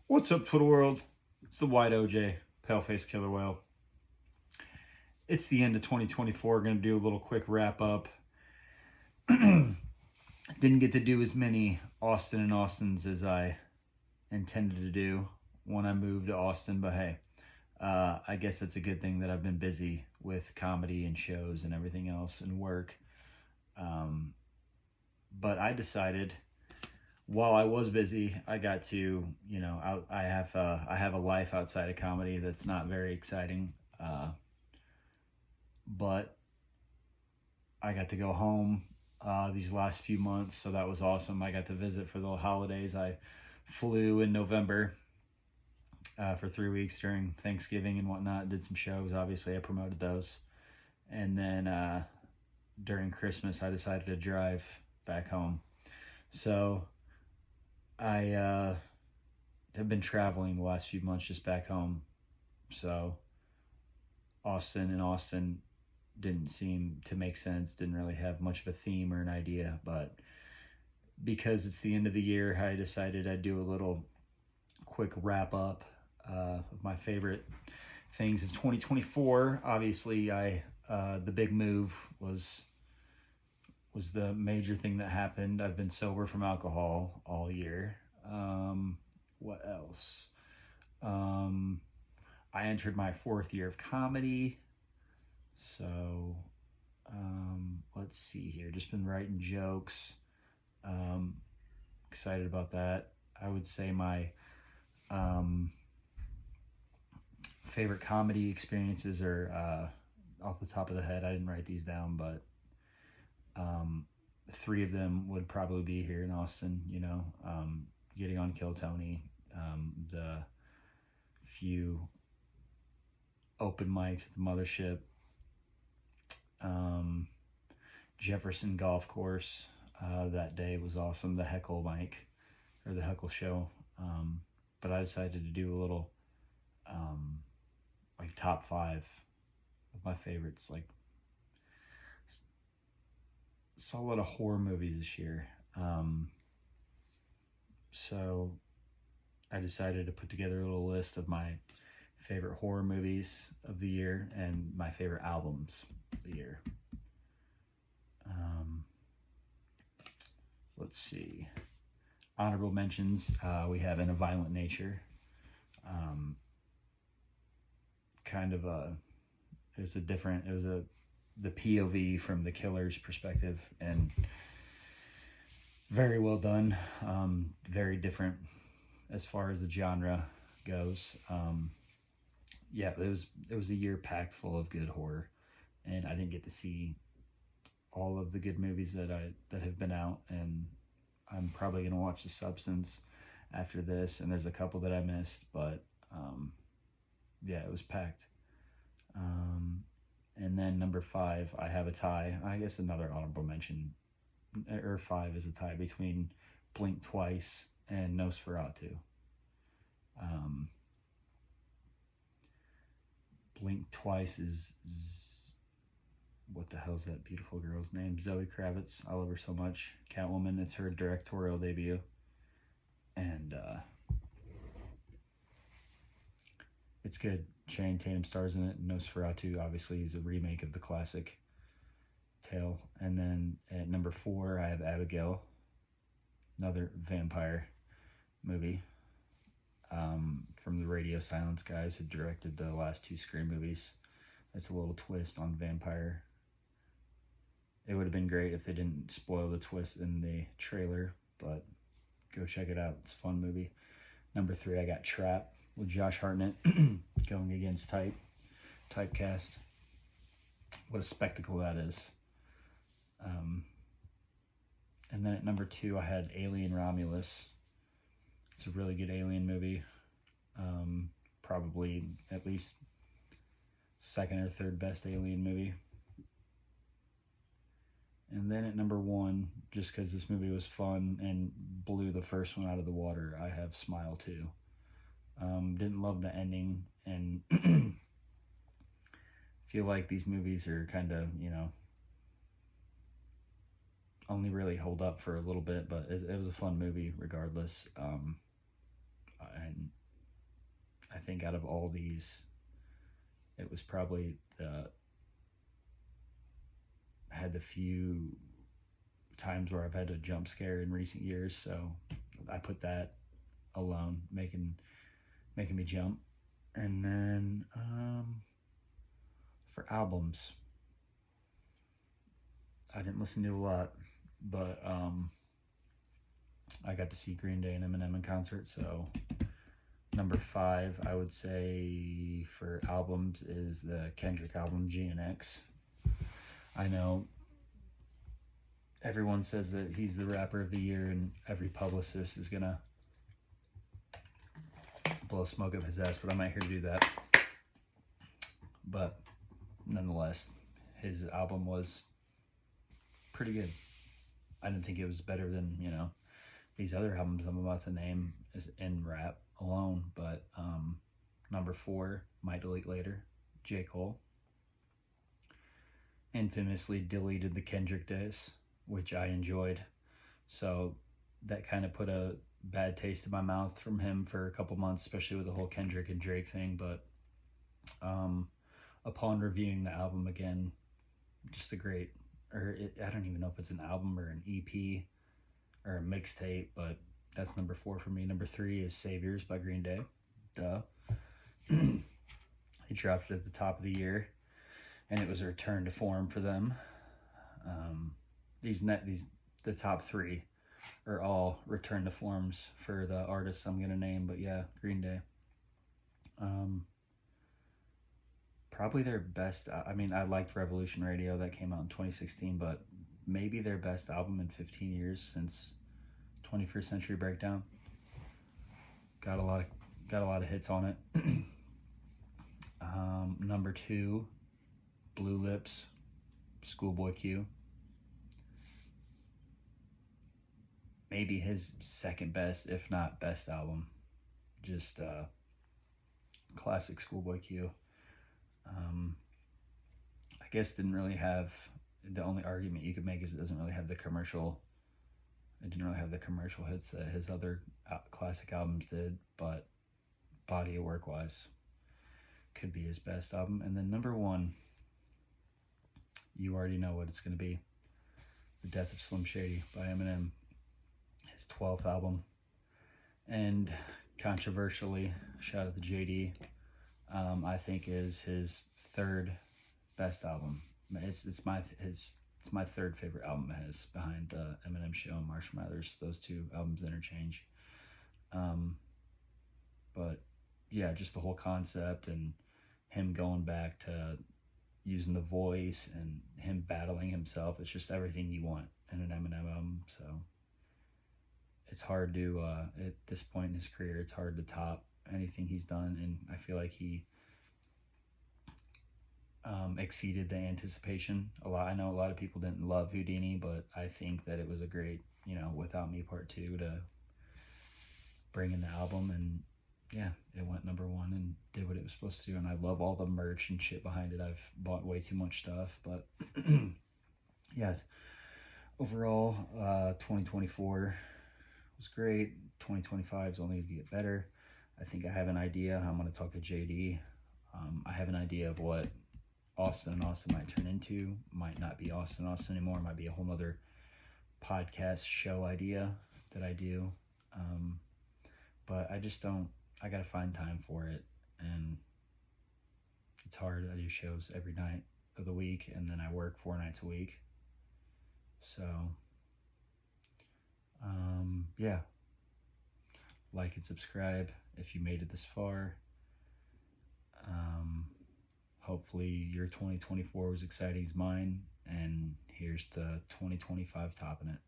What's up, Twitter world? It's the White OJ, Paleface Killer Whale. It's the end of 2024. Going to do a little quick wrap up. Didn't get to do as many Austin and Austins as I intended to do when I moved to Austin, but hey, I guess it's a good thing that I've been busy with comedy and shows and everything else and work. But I decided while I was busy, I got to, I have a life outside of comedy that's not very exciting, but I got to go home these last few months, so that was awesome. I got to visit for the holidays. I flew in November for 3 weeks during Thanksgiving and whatnot. Did some shows. Obviously, I promoted those, and then during Christmas, I decided to drive back home. So I have been traveling the last few months just back home. So Austin didn't seem to make sense, didn't really have much of a theme or an idea, but because it's the end of the year, I decided I'd do a little quick wrap up of my favorite things of 2024. Obviously, the big move was the major thing that happened. I've been sober from alcohol all year. What else? I entered my 4th year of comedy. So, let's see here. Just been writing jokes. Excited about that. I would say my favorite comedy experiences are off the top of the head. I didn't write these down, but 3 of them would probably be here in Austin. Getting on Kill Tony, the few open mics at the Mothership, Jefferson Golf Course. That day was awesome. The Heckle mic, or the Heckle show. But I decided to do a little like top 5 of my favorites. Like, saw a lot of horror movies this year. So I decided to put together a little list of my favorite horror movies of the year and my favorite albums of the year. Let's see. Honorable mentions. We have In a Violent Nature. It was the POV from the killer's perspective, and very well done. Very different as far as the genre goes. It was a year packed full of good horror, and I didn't get to see all of the good movies that have been out, and I'm probably going to watch The Substance after this, and there's a couple that I missed, but it was packed. And then number 5, I have a tie. I guess another honorable mention, or 5 is a tie between Blink Twice and Nosferatu. Blink Twice is what the hell's that beautiful girl's name? Zoe Kravitz. I love her so much. Catwoman. It's her directorial debut, and it's good. Channing Tatum stars in it. Nosferatu obviously is a remake of the classic tale. And then at number 4, I have Abigail, another vampire movie, from the Radio Silence guys who directed the last 2 Scream movies. It's a little twist on vampire. It would have been great if they didn't spoil the twist in the trailer, but go check it out. It's a fun movie. Number 3, I got Trap with Josh Hartnett going against Typecast. What a spectacle that is. And then at number 2, I had Alien Romulus. It's a really good alien movie. Probably at least 2nd or 3rd best alien movie. And then at number 1, just because this movie was fun and blew the first one out of the water, I have Smile 2. Didn't love the ending, and feel like these movies are kind of, only really hold up for a little bit, but it was a fun movie regardless. And think out of all these, it was probably had the few times where I've had a jump scare in recent years, so I put that alone, making me jump. And then for albums, I didn't listen to a lot, but I got to see Green Day and Eminem in concert, so number 5, I would say, for albums is the Kendrick album, GNX. I know everyone says that he's the rapper of the year, and every publicist is gonna blow smoke up his ass, but I'm not here to do that. But nonetheless, his album was pretty good. I didn't think it was better than, these other albums I'm about to name in rap alone, but number 4, Might Delete Later, J. Cole. Infamously deleted the Kendrick diss, which I enjoyed, so that kind of put a bad taste in my mouth from him for a couple months, especially with the whole Kendrick and Drake thing. But upon reviewing the album again, just a great, I don't even know if it's an album or an EP or a mixtape, but that's number 4 for me. Number 3 is Saviors by Green Day. Duh. They dropped it at the top of the year, and it was a return to form for them. The top 3 are all return to forms for the artists I'm gonna name, but yeah, Green Day. Probably their best. I liked Revolution Radio, that came out in 2016, but maybe their best album in 15 years since 21st Century Breakdown. Got a lot of hits on it. Number 2, Blue Lips, Schoolboy Q. Maybe his second best, if not best album. Just classic Schoolboy Q. I guess didn't really have, the only argument you could make is it doesn't really have the commercial. It didn't really have the commercial hits that his other classic albums did, but body of work wise, could be his best album. And then number 1, you already know what it's going to be. The Death of Slim Shady by Eminem, his 12th album. And controversially, shout out to JD, I think is his 3rd best album. It's my 3rd favorite album it has, behind Eminem Show and Marshall Mathers. Those 2 albums interchange. But yeah, just the whole concept and him going back to using the voice and him battling himself. It's just everything you want in an Eminem album. So it's hard to, at this point in his career, it's hard to top anything he's done. And I feel like he exceeded the anticipation a lot. I know a lot of people didn't love Houdini, but I think that it was a great, Without Me Part 2 to bring in the album. And yeah, it went number 1 and did what it was supposed to do. And I love all the merch and shit behind it. I've bought way too much stuff, but yeah, overall, 2024 was great. 2025 is only going to get better. I think I have an idea. I'm going to talk to JD. I have an idea of what Austin might turn into. Might not be Austin anymore. Might be a whole nother podcast show idea that I do. But I just don't, I got to find time for it. And it's hard. I do shows every night of the week, and then I work 4 nights a week. So, yeah. Like and subscribe if you made it this far. Hopefully your 2024 was exciting as mine, and here's to 2025 topping it.